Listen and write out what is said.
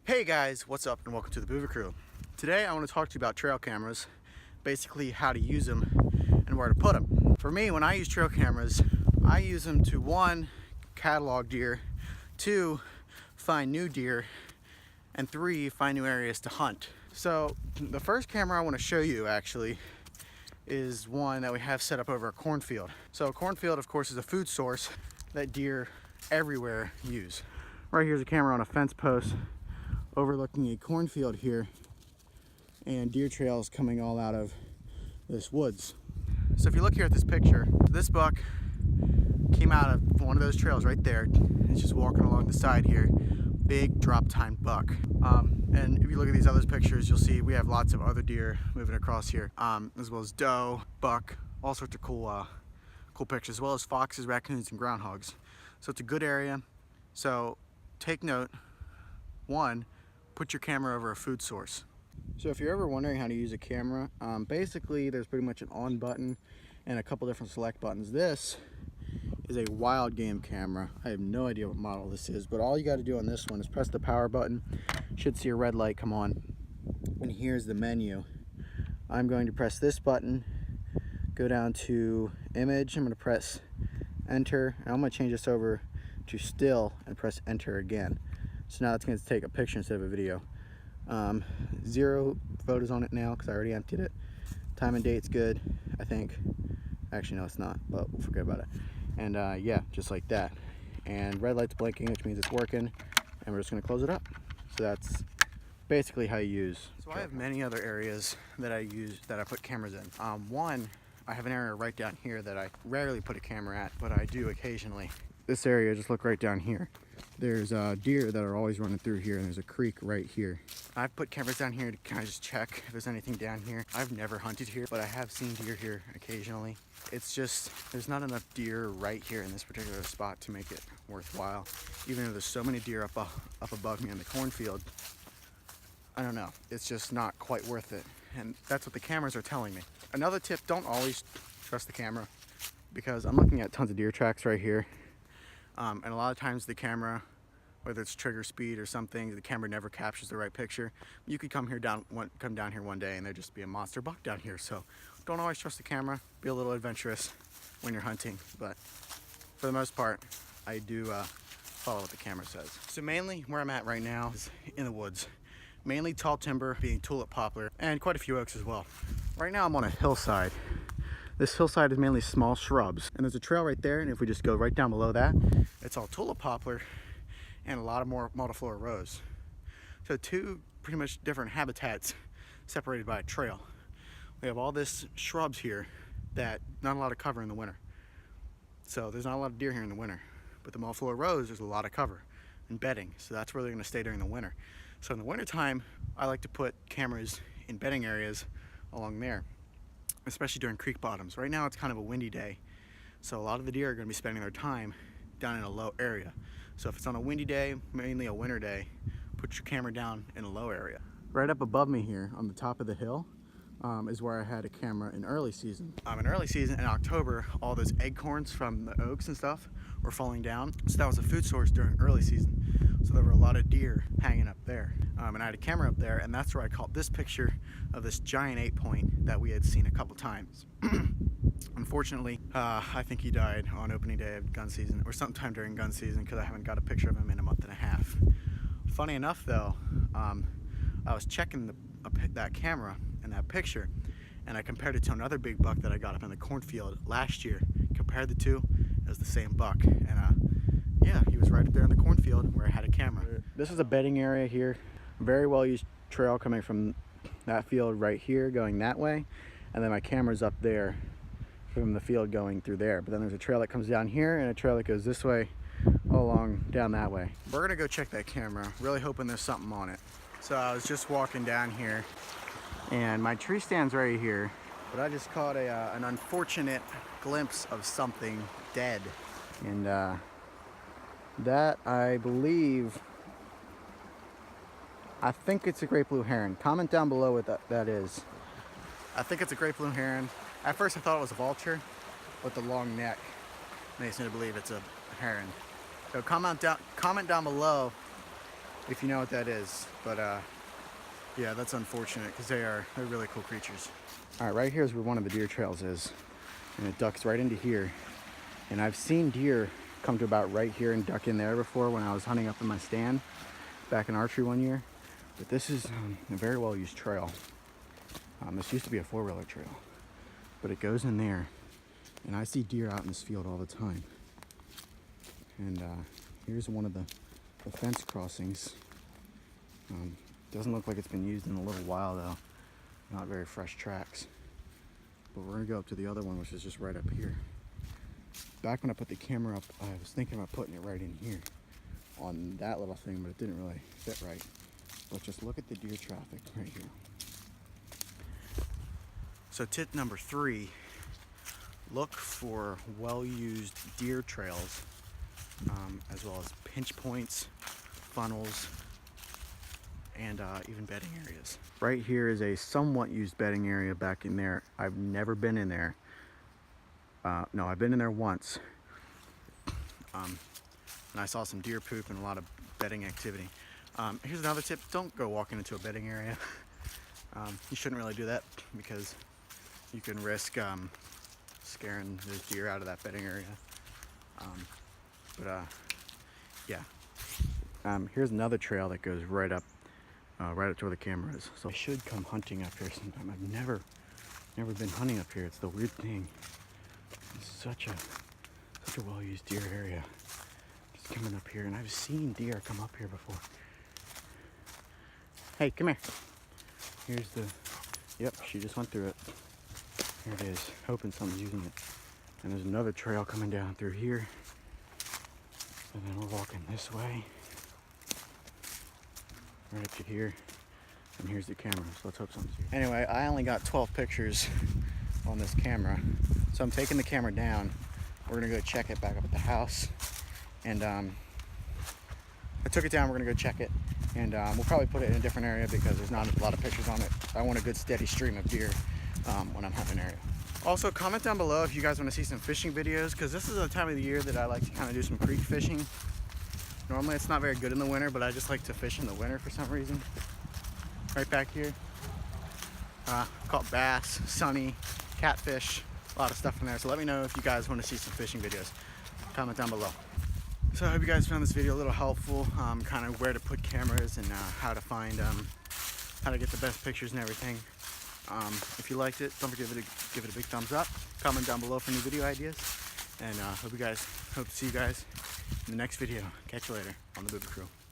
Hey guys, what's up and welcome to the Buva Crew. Today I want to talk to you about trail cameras, basically how to use them and where to put them. For me, when I use trail cameras, I use them to 1, catalog deer, 2, find new deer, and 3, find new areas to hunt. So the first camera I want to show you actually is one that we have set up over a cornfield. So a cornfield, of course, is a food source that deer everywhere use. Right here's a camera on a fence post overlooking a cornfield here, and deer trails coming all out of this woods. So if you look here at this picture, this buck came out of one of those trails right there. It's just walking along the side here. Big drop tine buck. And if you look at these other pictures, you'll see we have lots of other deer moving across here, as well as doe, buck, all sorts of cool pictures, as well as foxes, raccoons, and groundhogs. So it's a good area. So take note, 1, put your camera over a food source. So if you're ever wondering how to use a camera, basically there's pretty much an on button and a couple different select buttons. This is a wild game camera. I have no idea what model this is, but all you got to do on this one is press the power button. You should see a red light come on, and here's the menu. I'm going to press this button, go down to image. I'm going to press enter, and I'm going to change this over to still and press enter again. So now it's going to take a picture instead of a video. 0 photos on it now because I already emptied it. Time and date's good, I think. Actually, no, it's not, but we'll forget about it. And yeah, just like that. And red light's blinking, which means it's working. And we're just going to close it up. So that's basically how you use. So I have many other areas that I use, that I put cameras in. One, I have an area right down here that I rarely put a camera at, but I do occasionally. This area, just look right down here. There's deer that are always running through here, and there's a creek right here. I've put cameras down here to kind of just check if there's anything down here. I've never hunted here, but I have seen deer here occasionally. It's just, there's not enough deer right here in this particular spot to make it worthwhile. Even though there's so many deer up above me in the cornfield, I don't know, it's just not quite worth it. And that's what the cameras are telling me. Another tip, don't always trust the camera, because I'm looking at tons of deer tracks right here. And a lot of times the camera, whether it's trigger speed or something, the camera never captures the right picture. You could come down here one day and there'd just be a monster buck down here. So don't always trust the camera. Be a little adventurous when you're hunting, but for the most part, I do follow what the camera says. So mainly where I'm at right now is in the woods. Mainly tall timber, being tulip poplar, and quite a few oaks as well. Right now I'm on a hillside. This hillside is mainly small shrubs, and there's a trail right there, and if we just go right down below that, it's all tulip poplar and a lot of more multiflora rose. So 2 pretty much different habitats separated by a trail. We have all this shrubs here that not a lot of cover in the winter. So there's not a lot of deer here in the winter, but the multiflora rose, there's a lot of cover and bedding, so that's where they're going to stay during the winter. So in the winter time, I like to put cameras in bedding areas along there, especially during creek bottoms. Right now it's kind of a windy day, so a lot of the deer are going to be spending their time down in a low area. So if it's on a windy day, mainly a winter day, put your camera down in a low area. Right up above me here on the top of the hill is where I had a camera in early season. In early season, in October, all those acorns from the oaks and stuff were falling down, so that was a food source during early season. So there were a lot of deer hanging up there. And I had a camera up there, and that's where I caught this picture of this giant 8-point that we had seen a couple times. Unfortunately, I think he died on opening day of gun season, or sometime during gun season, because I haven't got a picture of him in a month and a half. Funny enough though, I was checking that camera and that picture, and I compared it to another big buck that I got up in the cornfield last year. Compared the two, it was the same buck, and yeah, he was right up there in the cornfield where I had a camera. This is a bedding area here. Very well used trail coming from that field right here going that way, and then my camera's up there from the field going through there. But then there's a trail that comes down here and a trail that goes this way all along down that way. We're gonna go check that camera, really hoping there's something on it. So I was just walking down here and my tree stand's right here, but I just caught an unfortunate glimpse of something dead. And that, I believe, I think it's a great blue heron. Comment down below what that is. I think it's a great blue heron. At first I thought it was a vulture, but the long neck makes me believe it's a heron. So comment down below if you know what that is. But yeah, that's unfortunate because they're really cool creatures. All right, right here is where one of the deer trails is, and it ducks right into here. And I've seen deer come to about right here and duck in there before when I was hunting up in my stand back in archery one year. But this is a very well used trail. This used to be a 4-wheeler trail, but it goes in there, and I see deer out in this field all the time. And here's one of the fence crossings. Doesn't look like it's been used in a little while though. Not very fresh tracks. But we're gonna go up to the other one, which is just right up here. Back when I put the camera up, I was thinking about putting it right in here on that little thing, but it didn't really fit right. But just look at the deer traffic right here. So tip number 3, look for well-used deer trails, as well as pinch points, funnels, and even bedding areas. Right here is a somewhat used bedding area back in there. I've never been in there. No, I've been in there once. And I saw some deer poop and a lot of bedding activity. Here's another tip, don't go walking into a bedding area. You shouldn't really do that because you can risk scaring those deer out of that bedding area. Yeah. Here's another trail that goes right up to where the camera is. So I should come hunting up here sometime. I've never been hunting up here. It's the weird thing. It's such a well-used deer area. Just coming up here, and I've seen deer come up here before. Hey, come here. Here's the, yep, she just went through it. Here it is, hoping something's using it. And there's another trail coming down through here. And then we're walking this way. Right up to here. And here's the camera, so let's hope something's here. Anyway, I only got 12 pictures on this camera. So I'm taking the camera down. We're gonna go check it back up at the house. And I took it down, we're gonna go check it. And we'll probably put it in a different area because there's not a lot of pictures on it. I want a good steady stream of deer when I'm hunting an area. Also, comment down below if you guys want to see some fishing videos, because this is the time of the year that I like to kind of do some creek fishing. Normally it's not very good in the winter, but I just like to fish in the winter for some reason. Right back here, caught bass, sunny, catfish, a lot of stuff in there. So let me know if you guys want to see some fishing videos. Comment down below. So I hope you guys found this video a little helpful, kind of where to put cameras and how to find, how to get the best pictures and everything. If you liked it, don't forget to give it a big thumbs up. Comment down below for new video ideas. And hope to see you guys in the next video. Catch you later on the Buva Crew.